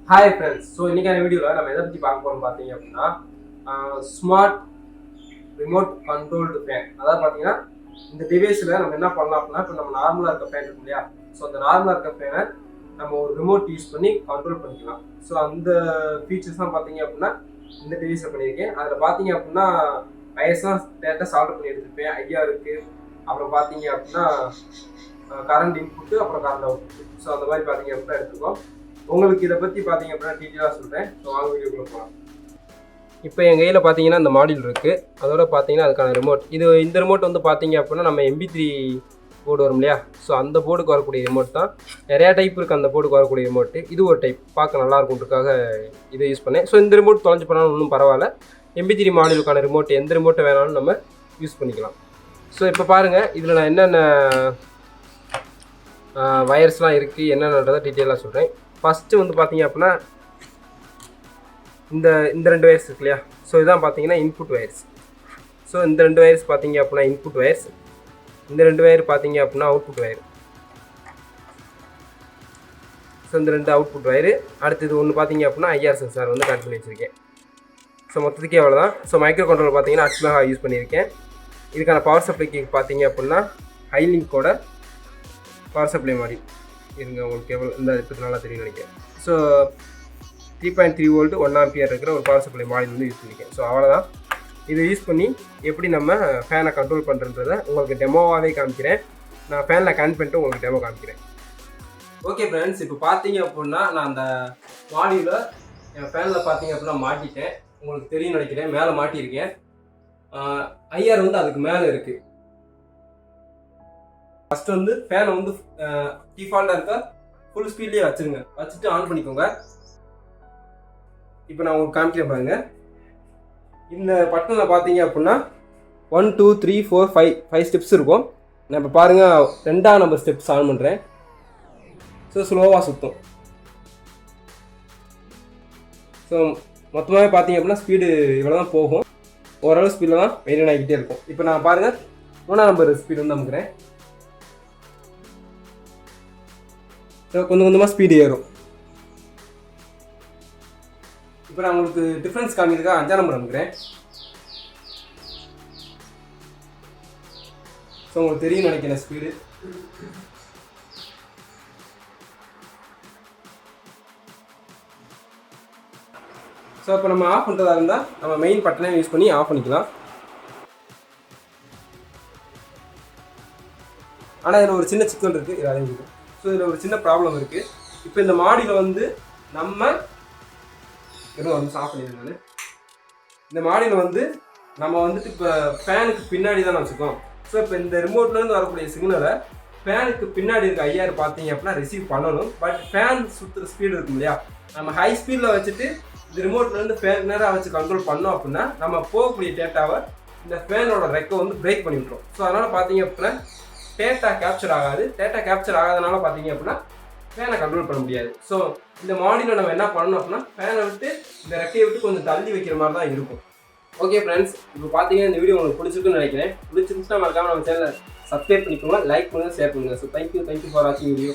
Hi friends. So இன்றைக்கான வீடியோவில் நம்ம எதை பற்றி பார்க்க போகிறோம் பார்த்தீங்க அப்படின்னா ஸ்மார்ட் ரிமோட் கண்ட்ரோல்டு ஃபேன். அதாவது பார்த்தீங்கன்னா இந்த டிவைஸில் நம்ம என்ன பண்ணலாம் அப்படின்னா, இப்போ நம்ம நார்மலாக இருக்க ஃபேன் இருக்கும் இல்லையா, ஸோ அந்த நார்மலாக இருக்க ஃபேனை நம்ம ஒரு ரிமோட் யூஸ் பண்ணி கண்ட்ரோல் பண்ணிக்கலாம். ஸோ அந்த ஃபீச்சர்ஸ் தான் பார்த்தீங்க அப்படின்னா இந்த டிவைஸில் பண்ணியிருக்கேன். அதில் பார்த்தீங்க அப்படின்னா வயசுலாம் டேரெக்டாக சால்வ் பண்ணி எடுத்துருப்பேன். ஐயா இருக்குது, அப்புறம் பார்த்தீங்க அப்படின்னா கரண்ட் இன்புட்டு, அப்புறம் கரண்ட் அவுட்புட். ஸோ அந்த மாதிரி பார்த்தீங்க அப்படின்னா எடுத்துக்கோம். உங்களுக்கு இதை பற்றி பார்த்தீங்க அப்படின்னா டீட்டெயிலாக சொல்கிறேன். ஸோ வாங்க வீடியோக்குள்ள போகலாம். இப்போ என் கையில் பார்த்தீங்கன்னா இந்த மாடியூல் இருக்குது. அதோட பார்த்தீங்கன்னா அதுக்கான ரிமோட். இந்த ரிமோட் வந்து பார்த்தீங்க அப்படின்னா நம்ம MP3 போர்டு வரும் இல்லையா, ஸோ அந்த போர்டுக்கு வரக்கூடிய ரிமோட் தான். நிறையா டைப் இருக்குது அந்த போர்டுக்கு வரக்கூடிய ரிமோட்டு. இது ஒரு டைப் பார்க்க நல்லா இருக்குன்றதுக்காக இதை யூஸ் பண்ணேன். ஸோ இந்த ரிமோட் தொலைஞ்சு போனாலும் ஒன்றும் பரவாயில்ல. MP3 மாடியூலுக்கான ரிமோட் எந்த ரிமோட்டை வேணாலும் நம்ம யூஸ் பண்ணிக்கலாம். ஸோ இப்போ பாருங்கள், இதில் நான் என்னென்ன வயர்ஸ்லாம் இருக்குது என்னென்னன்றதை டீட்டெயிலாக சொல்கிறேன். ஃபஸ்ட்டு வந்து பார்த்தீங்க அப்படின்னா இந்த ரெண்டு வயர்ஸ் இருக்கு இல்லையா, ஸோ இதுதான் பார்த்தீங்கன்னா இன்புட் வயர்ஸ். ஸோ இந்த ரெண்டு வயர்ஸ் பார்த்தீங்க அப்படின்னா இன்புட் வயர்ஸ், இந்த ரெண்டு வயர் பார்த்தீங்க அப்படின்னா அவுட்புட் வயர். ஸோ இந்த ரெண்டு அவுட்புட் வயரு. அடுத்தது ஒன்று பார்த்தீங்க அப்படின்னா IR சென்சார் வந்து கனெக்ட் பண்ணி வச்சுருக்கேன். ஸோ மொத்தத்துக்கே அவ்வளோதான். ஸோ மைக்ரோ கண்ட்ரோல் பார்த்தீங்கன்னா Atmega யூஸ் பண்ணியிருக்கேன். இதுக்கான பவர் சப்ளைக்கு பார்த்தீங்க அப்படின்னா ஹைலிங்கோட பவர் சப்ளை மாதிரி இருங்க, உங்களுக்கு எவ்வளோ இந்த இப்போ நல்லா தெரியும் நினைக்கிறேன். ஸோ 3.3 வோல்ட் 1 ஆம்பியர் இருக்கிற ஒரு பவர் சப்ளை மாடியூல் வந்து யூஸ் பண்ணியிருக்கேன். ஸோ அவ்வளோதான். இதை யூஸ் பண்ணி எப்படி நம்ம ஃபேனை கண்ட்ரோல் பண்ணுறன்றதை உங்களுக்கு டெமோவாகவே காமிக்கிறேன். நான் ஃபேனில் கனெக்ட் பண்ணிட்டு உங்களுக்கு டெமோ காமிக்கிறேன். ஓகே ஃப்ரெண்ட்ஸ், இப்போ பார்த்தீங்க அப்படின்னா நான் அந்த மாடியூலை என் ஃபேனில் பார்த்தீங்க அப்படின்னா மாட்டிட்டேன். உங்களுக்கு தெரியும் நினைக்கிறேன், மேலே மாட்டியிருக்கேன். IR வந்து அதுக்கு மேலே இருக்குது. ஃபஸ்ட்டு வந்து ஃபேனை வந்து டிஃபால்ட்டாக இருக்க ஃபுல் ஸ்பீட்லேயே வச்சுருங்க. வச்சுட்டு ஆன் பண்ணிக்கோங்க. இப்போ நான் உங்களுக்கு காமிக்கிறேன் பாருங்கள். இந்த பட்டனில் பார்த்தீங்க அப்படின்னா 1 2 3 4 5 ஸ்டெப்ஸ் இருக்கும். நான் இப்போ பாருங்கள் 2ஆம் நம்பர் ஸ்டெப்ஸ் ஆன் பண்ணுறேன். ஸோ ஸ்லோவாக சுற்றும். ஸோ மொத்தமாகவே பார்த்தீங்க அப்படின்னா ஸ்பீடு இவ்வளோ தான் போகும். ஓரளவு ஸ்பீடில் தான் மெயின்டைன் ஆகிக்கிட்டே இருக்கும். இப்போ நான் பாருங்கள் 3ஆம் நம்பர் ஸ்பீடு வந்து அமுக்கிறேன். ஸோ கொஞ்சம் கொஞ்சமாக ஸ்பீடு ஏறும். இப்போ நான் உங்களுக்கு டிஃப்ரென்ஸ் காமிக்கிறதுக்காக 5ஆம் நம்பர் அனுப்புகிறேன். ஸோ உங்களுக்கு தெரியும் நினைக்கிறேன் ஸ்பீடு. ஸோ இப்போ நம்ம ஆஃப் பண்ணுறதா இருந்தால் நம்ம மெயின் பட்டனை யூஸ் பண்ணி ஆஃப் பண்ணிக்கலாம். ஆனால் இதில் ஒரு சின்ன சிக்கல் இருக்குது, இது அதையும் இருக்குது. ஸோ இதில் ஒரு சின்ன ப்ராப்ளம் இருக்குது. இப்போ இந்த மாடியில் வந்து நம்ம ஒரு நிமிஷம் ஆஃப் பண்ணிடுங்க. இந்த மாடியில் வந்து நம்ம வந்துட்டு இப்போ ஃபேனுக்கு பின்னாடி தான் வச்சுக்கோம். ஸோ இப்போ இந்த ரிமோட்லேருந்து வரக்கூடிய சிக்னலை ஃபேனுக்கு பின்னாடி இருக்க IR பார்த்தீங்க அப்படின்னா ரிசீவ் பண்ணணும். பட் ஃபேன் சுற்றுற ஸ்பீடு இருக்கும் இல்லையா, நம்ம ஹை ஸ்பீடில் வச்சுட்டு இந்த ரிமோட்லேருந்து ஃபேன் நேராக வச்சு கண்ட்ரோல் பண்ணோம் அப்படின்னா நம்ம போகக்கூடிய டேட்டாவை இந்த ஃபேனோட ரெக்கை வந்து பிரேக் பண்ணி விட்டுரும். ஸோ அதனால் பார்த்தீங்க அப்படின்னா டேட்டா கேப்சர் ஆகாது. டேட்டா கேப்சர் ஆகாதனால பார்த்தீங்க அப்படின்னா ஃபேனை கண்ட்ரோல் பண்ண முடியாது. ஸோ இந்த மாடியில் நம்ம என்ன பண்ணணும் அப்படின்னா ஃபேனை விட்டு இந்த ரெக்கையை விட்டு கொஞ்சம் தள்ளி வைக்கிற மாதிரி தான் இருக்கும். ஓகே ஃப்ரெண்ட்ஸ், இப்போ பார்த்தீங்கன்னா இந்த வீடியோ உங்களுக்கு பிடிச்சிருக்குன்னு நினைக்கிறேன். பிடிச்சிருந்துச்சுன்னா மறக்காம நம்ம சேனலை சப்ஸ்கிரைப் பண்ணிக்கோங்க, லைக் பண்ணுங்கள், ஷேர் பண்ணுங்கள். ஸோ தேங்க்யூ ஃபார் வாட்சிங் வீடியோ.